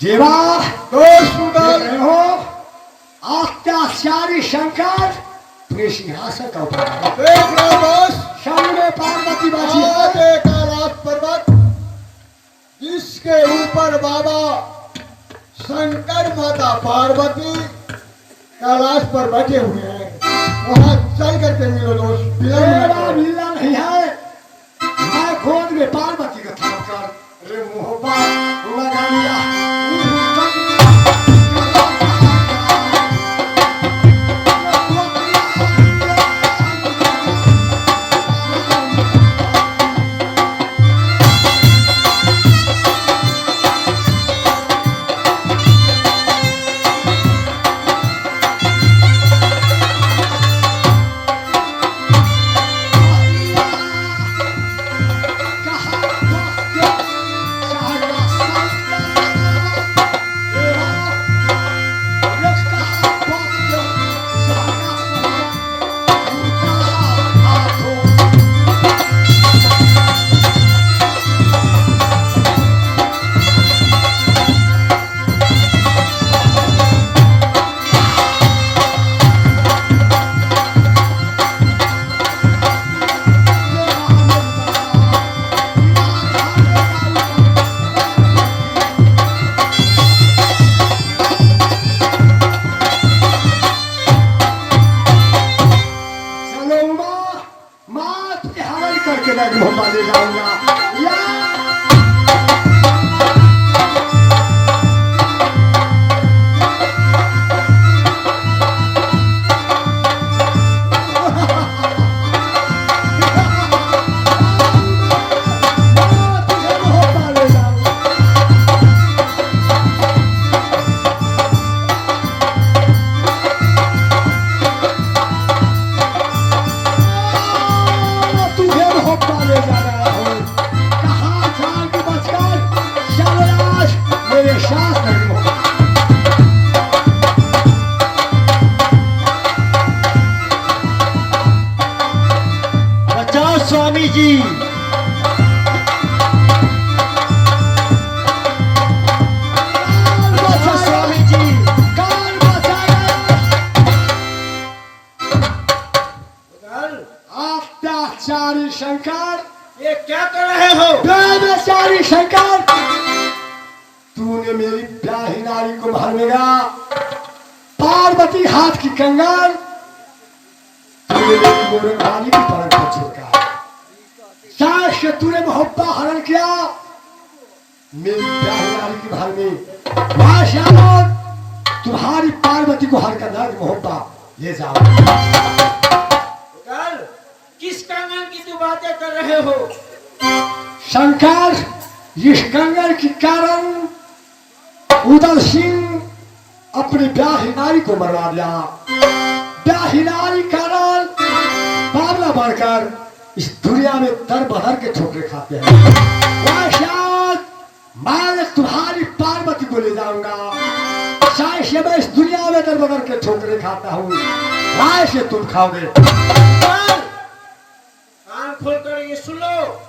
देवा दोस्त रहे हो अत्याचारी शंकर तुम्हें सिंहासन का उपहार देख रहे हो दोस्त, सामने पार्वती बाजी आज एक कैलाश पर्वत जिसके ऊपर बाबा शंकर माता पार्वती कैलाश पर बैठे हुए हैं, वहां चल करके मिलो दोस्त। मेरा मिलना नहीं है। मैं खोद में पार्वती का थाम कर रे मोहब्बत लगा लिया। स्वामी जी स्वामी जी अत्याचारी शंकर, ये क्या कर रहे हो? बेचारी शंकर, तूने मेरी प्यारी नारी को मार देगा। पार्वती हाथ की कंगाल, तूने मेरी मोरंगानी की पलक पर झुका। शायद तूने मोहब्बत हरण किया मेरी प्यारी नारी की भार में। माशाल्लाह तुम्हारी पार्वती को हर कर मोहब्बत ले जाओ। किस कंगन की तू बातें कर रहे हो? शंकर, इस कंगन के कारण उदय सिंह अपनी ब्याही नारी को मरवा दिया। ब्याही नारी कारण बाबला बढ़कर इस दुनिया में दर बदर के ठोकरे खाते हैं। मैं तुम्हारी पार्वती को ले जाऊंगा। शायद मैं इस दुनिया में दर बदर के ठोकरे खाता हूँ, राय से तुम खाओगे। कान खोलकर ये सुन लो,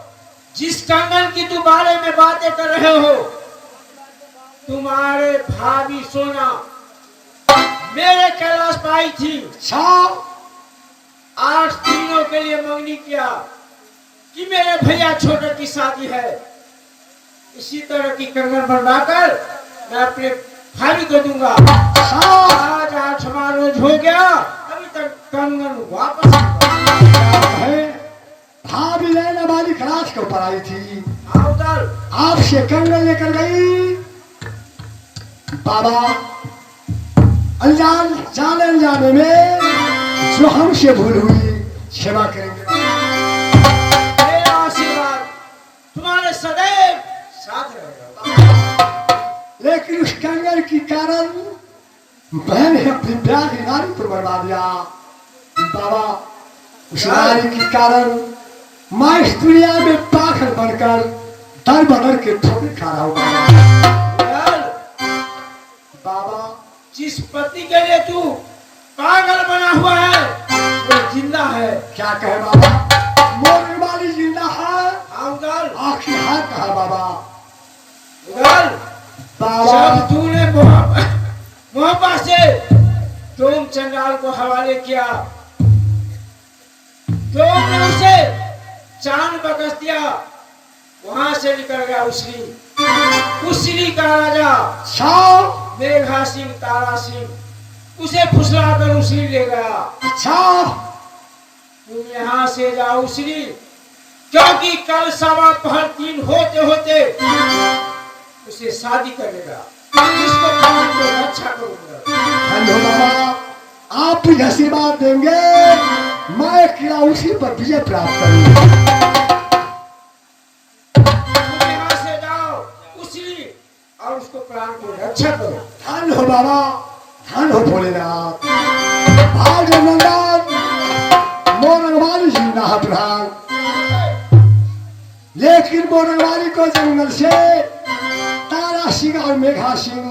जिस कंगन की तू बारे में बातें कर रहे हो, तुम्हारे भाभी सोना मेरे कैलाश पर आई थी। 8 दिनों के लिए मंगनी किया कि मेरे भैया छोटे की शादी है, इसी तरह की कंगन बनवाकर मैं अपने भाभी को दूंगा। आज 8वां रोज हो गया, अभी तक कंगन वापस है। भाभी लेने वाली खराज के ऊपर आई थी, उधर आपसे कंगन लेकर गई। बाबा अनजान जाने अनजाने में जो हमसे भूल हुई क्षमा करेंगे। मेरा आशीर्वाद तुम्हारे सदैव साथ रहेगा। लेकिन उस कंगन के कारण मैंने अपनी प्यारी नारी को बर्बाद दिया। बाबा उस नारी के कारण मैं इस दुनिया में पागल बनकर दर बदर के ठोकर खा रहा हूँ। बाबा जिस पति के लिए तू पागल बना हुआ है वो जिंदा है। क्या कहे बाबा? मोरने वाली जिंदा है, उगल आखिर है कहा बाबा? उगल बाबा जब तूने मोहब्बत से तुम चंडाल को हवाले किया, तुमने उसे चांद बकस दिया, वहां से निकल गया उसी का राजा अच्छा मेघा सिंह तारा सिंह, उसे फुसला कर उसी ले गया। अच्छा तुम यहाँ से जाओ उसी, क्योंकि कल 3:15 होते होते उसे शादी करेगा, इसको प्राण को रक्षा करूंगा। धन्य बाबा, आप भी आशीर्वाद देंगे, मैं किला उसी पर विजय प्राप्त करूंगा। तुम यहाँ से जाओ उसी और उसको प्राण को रक्षा करो। धन्य हो बाबा, धन्य हो भोलेनाथ। भाग जगन्नाथ मोरंगवाली जिंदा है प्रधान, लेकिन मोरंगवाली को जंगल से तारा सिंह और मेघा सिंह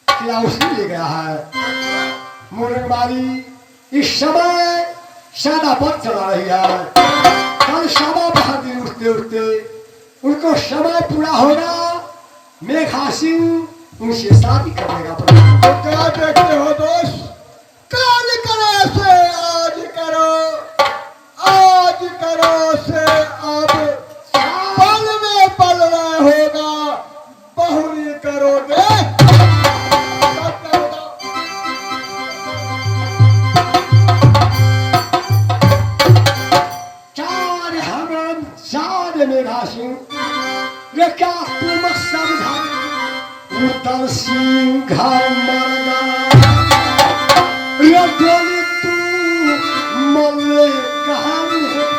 किला उसी ले गया है। मोरंगवाली इस समय सादा पथ चला रही है। कल 12:15 दिन उठते उठते उनको समय पूरा होगा, मेघा सिंह उनसे शादी करेगा। तो क्या देखते हो दोस्त, काल करो से आज करो, आज करो से अब, पल में पलना होगा, बहुरी करोगे तब क्या होगा? चार हम चार मेघा सिंह, ये क्या तुम समझा उतर सिंह मरना, ये डोली तू मल्ले कहानी है।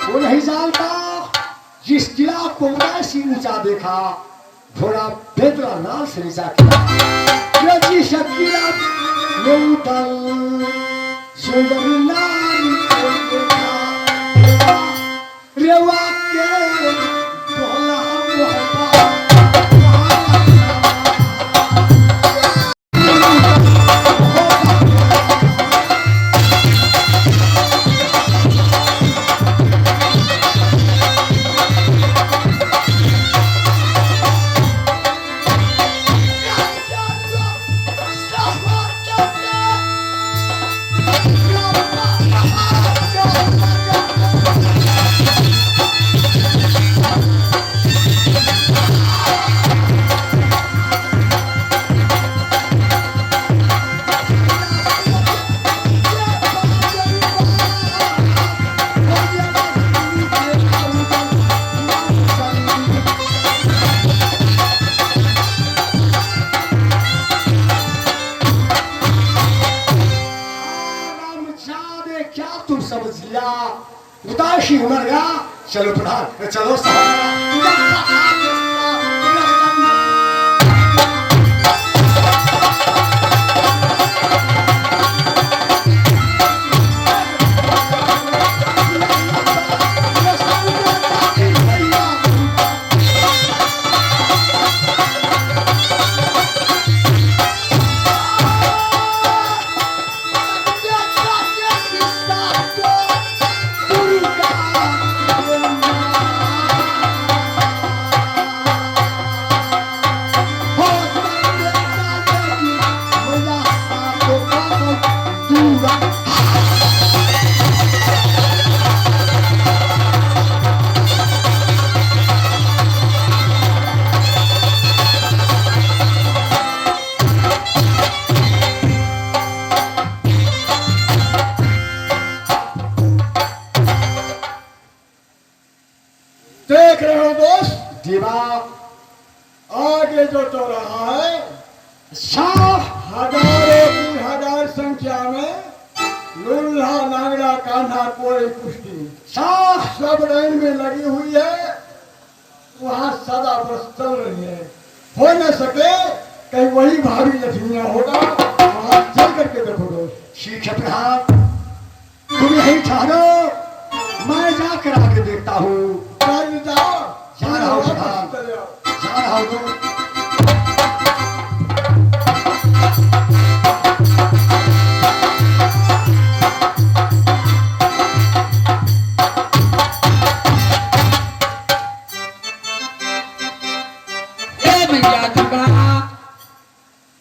वो नहीं जानता जिस किला को ऐसी ऊंचा देखा, थोड़ा बेदरा नाल से नीचा किला, जिस किला में उतल सुंदर नारी को देखा, रेवा के बोला उदासी मर गया। चलो प्रधान, चलो रहे हो दोस्त? जीवा आगे जो चौराहा है, साफ हजारों की हजार संख्या में लूल्हा नांगड़ा कान्हा कोई कुश्ती साफ सब लाइन में लगी हुई है। वहाँ सदा बस चल रही है। हो न सके कहीं वही भारी लक्ष्मियाँ होगा, वहाँ चल करके देखो दोस्त। ठीक है प्रधान, तुम यही ठहरो, मैं जाकर आके देखता हूँ। चल जाओ, जा रहा हूँ वापस प्रधान, चले आओ। जा रहा हूँ तो। हे भैया दुर्गा,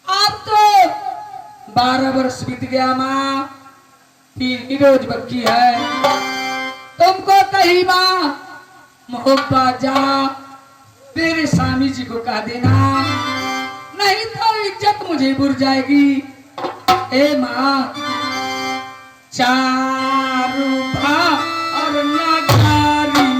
अब तो 12 वर्ष बीत गया माँ, 3 ही रोज बाकी है। तुमको कही माँ मोहब्बत जा मेरे स्वामी जी को कह देना, नहीं तो इज्जत मुझे बुर जाएगी। ए माँ, चारू भा और नगारी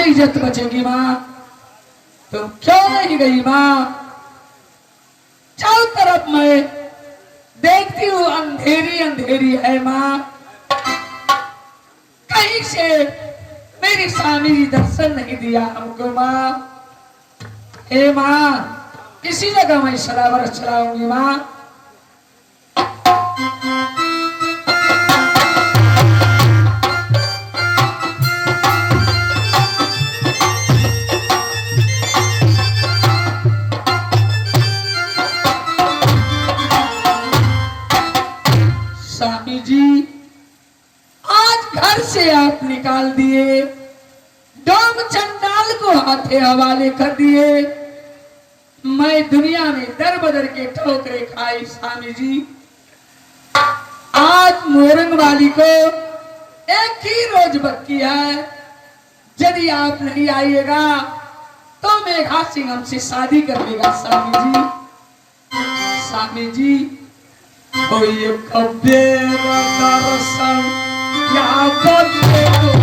इज्जत बचेगी माँ। तुम क्यों नहीं गई माँ? चारों तरफ मैं देखती हूँ अंधेरी अंधेरी है माँ, कहीं से मेरी स्वामी जी दर्शन नहीं दिया हमको माँ। हे माँ, इसी जगह मैं सरावर चलाऊंगी माँ। स्वामी जी, आज घर से आप निकाल दिए, डोम चंडाल को हाथे हवाले कर दिए। मैं दुनिया में दर बदर के ठोकरे खाई स्वामी जी। मोरंग वाली को एक ही रोज बाकी है। यदि आप नहीं आइएगा तो मेघा सिंह हमसे शादी कर लेगा। स्वामी जी, स्वामी जी, कोई कब्बे दर्शन या कब्बे